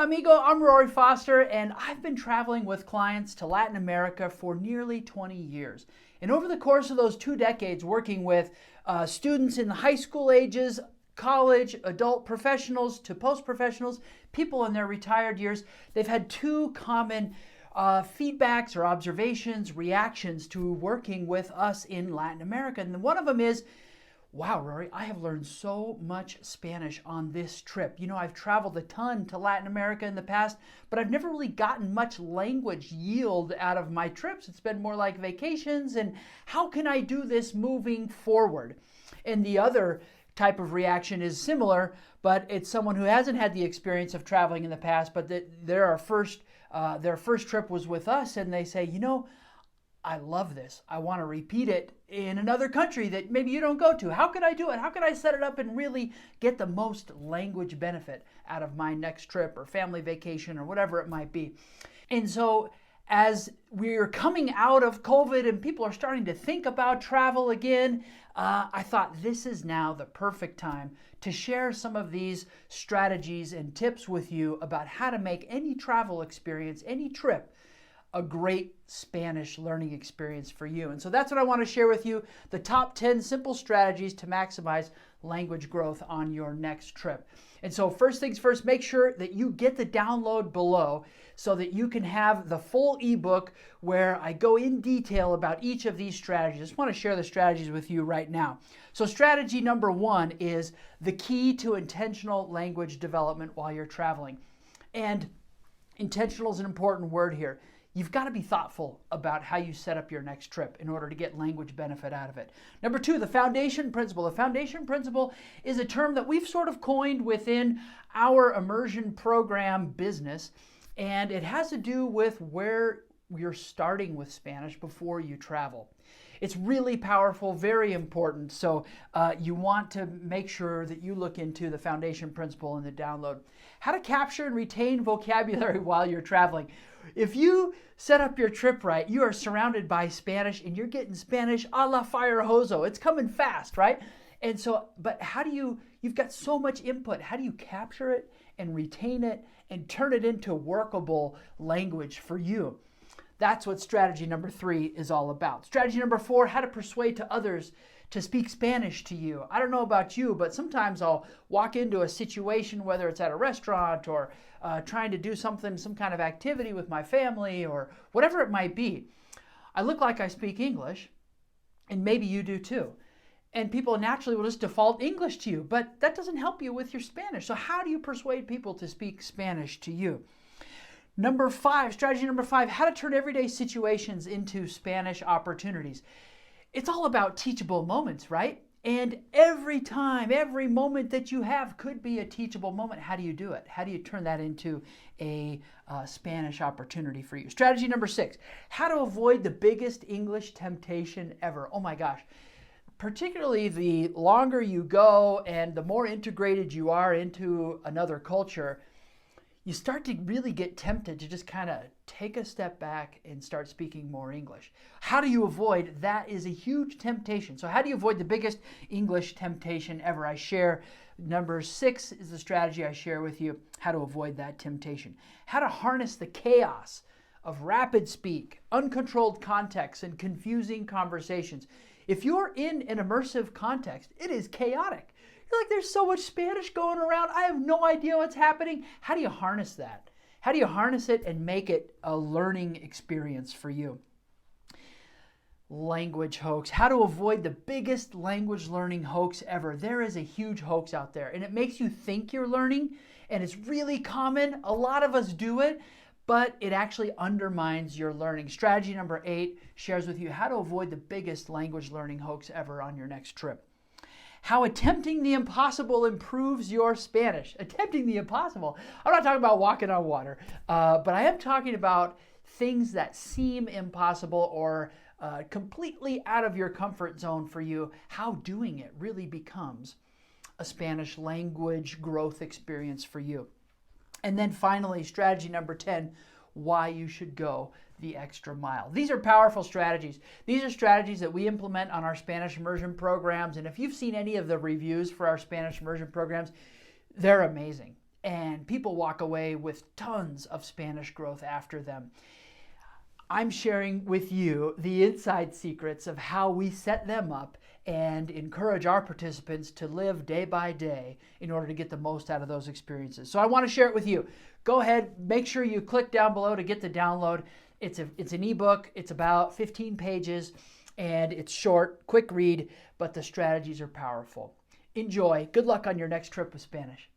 amigo, I'm Rory Foster, and I've been traveling with clients to Latin America for nearly 20 years. And over the course of those 2 decades, working with students in the high school ages, college, adult professionals to post-professionals, people in their retired years, they've had 2 common feedbacks or observations, reactions to working with us in Latin America. And one of them is, wow, Rory, I have learned so much Spanish on this trip. You know, I've traveled a ton to Latin America in the past, but I've never really gotten much language yield out of my trips. It's been more like vacations, and how can I do this moving forward? And the other type of reaction is similar, but it's someone who hasn't had the experience of traveling in the past, but their first trip was with us, and they say, you know, I love this. I want to repeat it in another country that maybe you don't go to. How could I do it? How could I set it up and really get the most language benefit out of my next trip or family vacation or whatever it might be? And so as we're coming out of COVID and people are starting to think about travel again, I thought this is now the perfect time to share some of these strategies and tips with you about how to make any travel experience, any trip, a great Spanish learning experience for you. And so that's what I want to share with you, the top 10 simple strategies to maximize language growth on your next trip. And so first things first, make sure that you get the download below so that you can have the full ebook where I go in detail about each of these strategies. I just want to share the strategies with you right now. So strategy number 1 is the key to intentional language development while you're traveling. And intentional is an important word here. You've got to be thoughtful about how you set up your next trip in order to get language benefit out of it. Number 2, the foundation principle. The foundation principle is a term that we've sort of coined within our immersion program business, and it has to do with where you're starting with Spanish before you travel. It's really powerful, very important. So you want to make sure that you look into the foundation principle in the download. How to capture and retain vocabulary while you're traveling. If you set up your trip right, you are surrounded by Spanish and you're getting Spanish a la fire hose. It's coming fast, right? And so, but you've got so much input. How do you capture it and retain it and turn it into workable language for you? That's what strategy number 3 is all about. Strategy number 4, how to persuade to others to speak Spanish to you. I don't know about you, but sometimes I'll walk into a situation, whether it's at a restaurant or trying to do something, some kind of activity with my family or whatever it might be. I look like I speak English, and maybe you do too. And people naturally will just default English to you, but that doesn't help you with your Spanish. So how do you persuade people to speak Spanish to you? Number 5, strategy number 5, how to turn everyday situations into Spanish opportunities. It's all about teachable moments, right? And every time, every moment that you have could be a teachable moment. How do you do it? How do you turn that into a Spanish opportunity for you? Strategy number 6, how to avoid the biggest English temptation ever. Oh my gosh. Particularly the longer you go and the more integrated you are into another culture, you start to really get tempted to just kind of take a step back and start speaking more English. How do you avoid? That is a huge temptation. So how do you avoid the biggest English temptation ever? I share number 6 is the strategy I share with you, how to avoid that temptation. How to harness the chaos of rapid speak, uncontrolled context, and confusing conversations. If you're in an immersive context, it is chaotic. You're like, there's so much Spanish going around. I have no idea what's happening. How do you harness that? How do you harness it and make it a learning experience for you? Language hoax. How to avoid the biggest language learning hoax ever. There is a huge hoax out there, and it makes you think you're learning, and it's really common. A lot of us do it, but it actually undermines your learning. Strategy number 8 shares with you how to avoid the biggest language learning hoax ever on your next trip. How attempting the impossible improves your Spanish. Attempting the impossible. I'm not talking about walking on water, but I am talking about things that seem impossible or completely out of your comfort zone for you. How doing it really becomes a Spanish language growth experience for you. And then finally, strategy number 10, why you should go the extra mile. These are powerful strategies. These are strategies that we implement on our Spanish immersion programs. And if you've seen any of the reviews for our Spanish immersion programs, they're amazing. and people walk away with tons of Spanish growth after them. I'm sharing with you the inside secrets of how we set them up and encourage our participants to live day by day in order to get the most out of those experiences. So I want to share it with you. Go ahead, make sure you click down below to get the download. It's an ebook. It's about 15 pages, and it's short, quick read, but the strategies are powerful. Enjoy. Good luck on your next trip with Spanish.